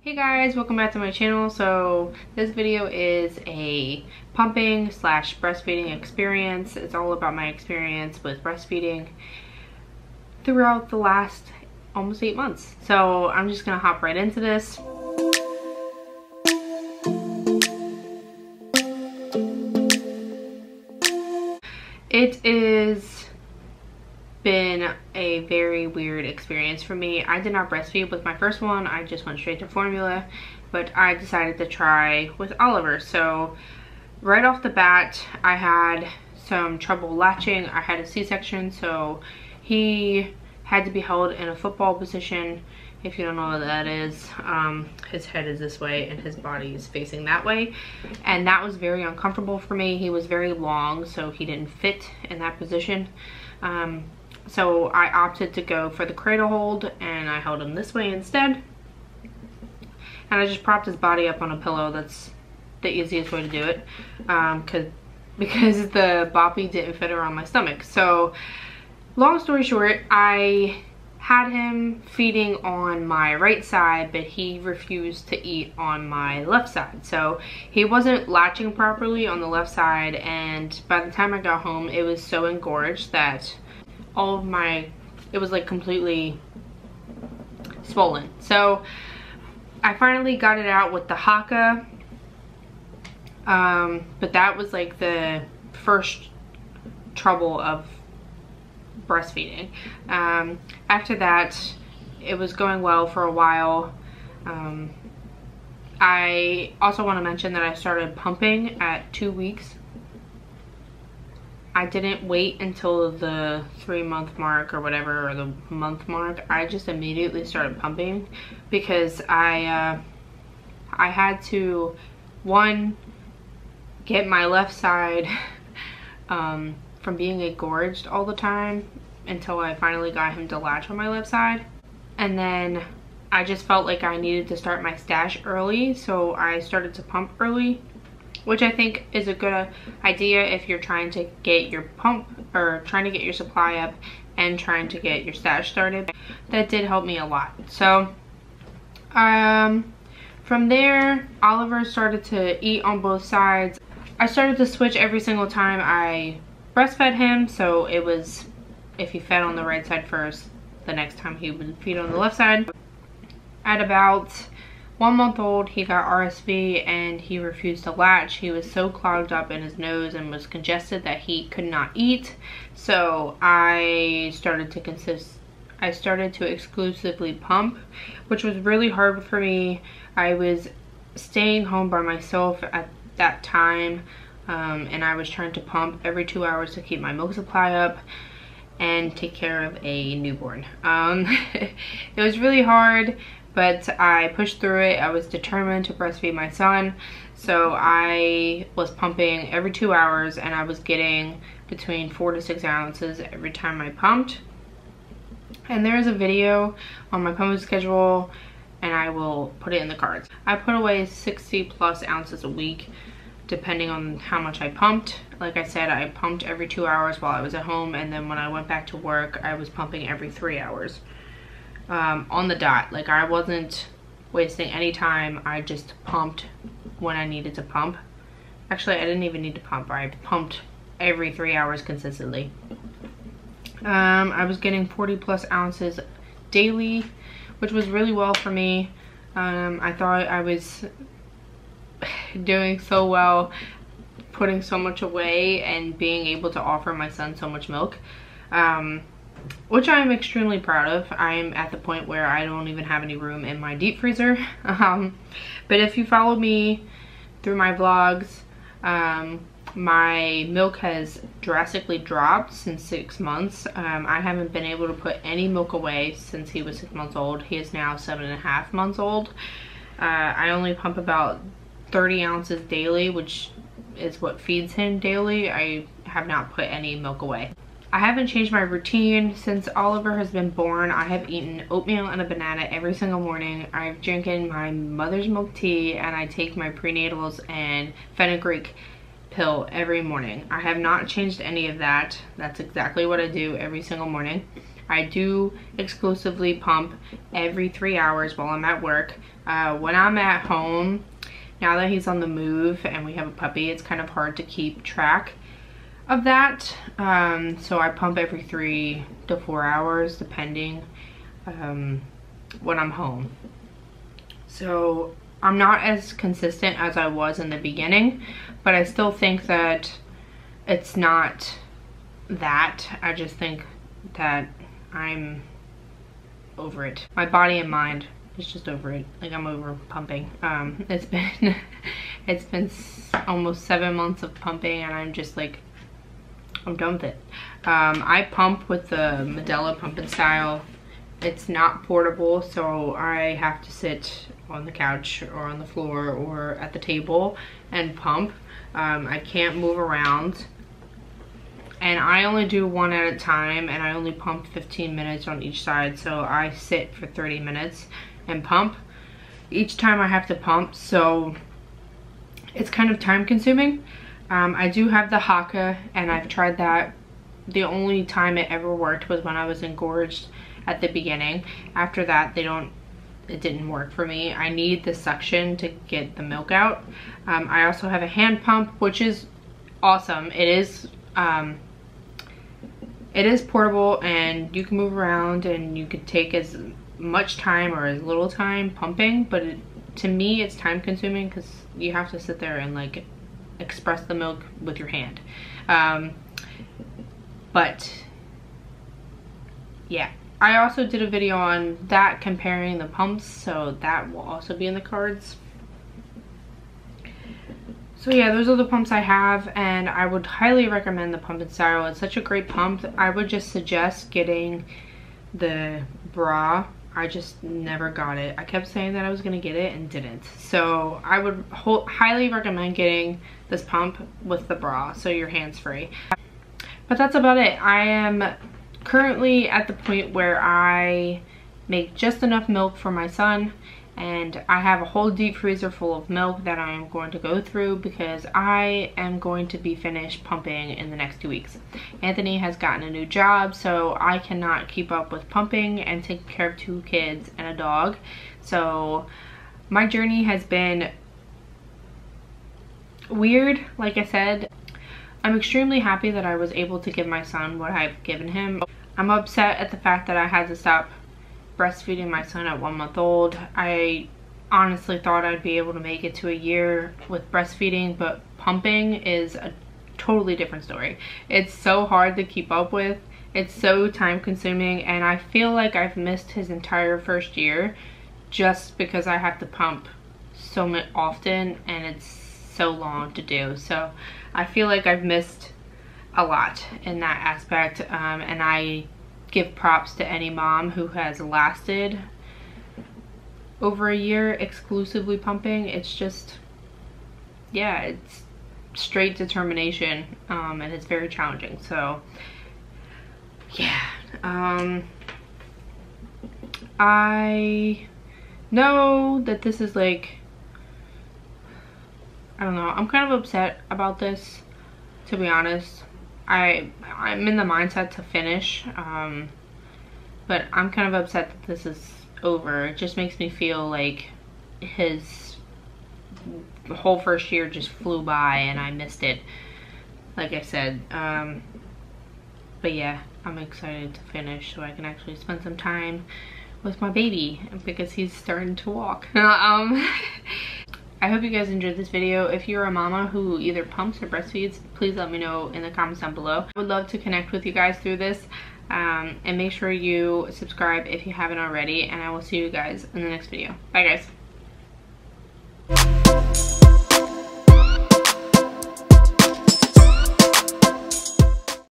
Hey guys, welcome back to my channel. So this video is a pumping slash breastfeeding experience. It's all about my experience with breastfeeding throughout the last almost 8 months. So I'm just gonna hop right into this. It is been a very weird experience for me. I did not breastfeed with my first one. I just went straight to formula, but I decided to try with Oliver. So right off the bat, I had some trouble latching. I had a C-section, so he had to be held in a football position. If you don't know what that is, his head is this way and his body is facing that way, and that was very uncomfortable for me. He was very long, so he didn't fit in that position. So I opted to go for the cradle hold, and I held him this way instead. And I just propped his body up on a pillow. That's the easiest way to do it, because the boppy didn't fit around my stomach. So long story short, I had him feeding on my right side, but he refused to eat on my left side. So he wasn't latching properly on the left side, and by the time I got home, it was so engorged that all of it was like completely swollen. So I finally got it out with the Haka, but that was like the first trouble of breastfeeding. After that, it was going well for a while. I also want to mention that I started pumping at 2 weeks. I didn't wait until the 3-month mark or whatever, or the month mark. I just immediately started pumping because I had to, one, get my left side from being engorged all the time until I finally got him to latch on my left side. And then I just felt like I needed to start my stash early, so I started to pump early, which I think is a good idea if you're trying to get your pump, or trying to get your supply up and trying to get your stash started. That did help me a lot. So from there, Oliver started to eat on both sides. I started to switch every single time I breastfed him, so it was, if he fed on the right side first, the next time he would feed on the left side. At about 1 month old, he got RSV and he refused to latch. He was so clogged up in his nose and was congested that he could not eat. So I started to exclusively pump, which was really hard for me. I was staying home by myself at that time, and I was trying to pump every 2 hours to keep my milk supply up and take care of a newborn. It was really hard, but I pushed through it. I was determined to breastfeed my son, so I was pumping every 2 hours, and I was getting between 4 to 6 ounces every time I pumped. And there's a video on my pumping schedule, and I will put it in the cards. I put away 60 plus ounces a week, depending on how much I pumped. Like I said, I pumped every 2 hours while I was at home, and then when I went back to work, I was pumping every 3 hours. On the dot. Like, I wasn't wasting any time. I just pumped when I needed to pump. Actually, I didn't even need to pump. I pumped every 3 hours consistently. I was getting 40 plus ounces daily, which was really well for me. I thought I was doing so well, putting so much away and being able to offer my son so much milk, which I'm extremely proud of. I'm at the point where I don't even have any room in my deep freezer. But if you follow me through my vlogs, my milk has drastically dropped since 6 months. I haven't been able to put any milk away since he was 6 months old. He is now 7.5 months old. I only pump about 30 ounces daily, which is what feeds him daily. I have not put any milk away. I haven't changed my routine since Oliver has been born. I have eaten oatmeal and a banana every single morning. I've drinking my mother's milk tea, and I take my prenatals and fenugreek pill every morning. I have not changed any of that. That's exactly what I do every single morning. I do exclusively pump every 3 hours while I'm at work. When I'm at home, now that he's on the move and we have a puppy, it's kind of hard to keep track of that. So I pump every 3 to 4 hours depending when I'm home. So I'm not as consistent as I was in the beginning, but I still think that it's not that. I just think that I'm over it. My body and mind is just over it. Like, I'm over pumping. It's been almost 7 months of pumping, and I'm just like, I'm done with it. I pump with the Medela pumping style. It's not portable, so I have to sit on the couch or on the floor or at the table and pump. I can't move around, and I only do one at a time, and I only pump 15 minutes on each side, so I sit for 30 minutes and pump each time I have to pump, so it's kind of time consuming. I do have the Haka, and I've tried that. The only time it ever worked was when I was engorged at the beginning. After that, it didn't work for me. I need the suction to get the milk out. I also have a hand pump, which is awesome. It is portable, and you can move around, and you could take as much time or as little time pumping, but to me it's time consuming because you have to sit there and like express the milk with your hand. But yeah, I also did a video on that, comparing the pumps, so that will also be in the cards. So yeah, those are the pumps I have, and I would highly recommend the pump and style. It's such a great pump. I would just suggest getting the bra. I just never got it. I kept saying that I was gonna get it and didn't. So I would highly recommend getting this pump with the bra, so your hands free. But that's about it. I am currently at the point where I make just enough milk for my son, and I have a whole deep freezer full of milk that I am going to go through because I am going to be finished pumping in the next 2 weeks. Anthony has gotten a new job, so I cannot keep up with pumping and taking care of 2 kids and a dog. So my journey has been weird. Like I said, I'm extremely happy that I was able to give my son what I've given him. I'm upset at the fact that I had to stop breastfeeding my son at 1 month old. I honestly thought I'd be able to make it to a year with breastfeeding, but pumping is a totally different story. It's so hard to keep up with. It's so time consuming, and I feel like I've missed his entire first year just because I have to pump so often and it's so long to do. So I feel like I've missed a lot in that aspect, and I give props to any mom who has lasted over a year exclusively pumping. It's just, yeah, it's straight determination, and it's very challenging. So yeah, I know that this is like, I don't know, I'm kind of upset about this, to be honest. I'm in the mindset to finish, but I'm kind of upset that this is over. It just makes me feel like his whole first year just flew by and I missed it, like I said. But yeah, I'm excited to finish so I can actually spend some time with my baby because he's starting to walk. I hope you guys enjoyed this video. If you're a mama who either pumps or breastfeeds, please let me know in the comments down below. I would love to connect with you guys through this, and make sure you subscribe if you haven't already, and I will see you guys in the next video. Bye guys.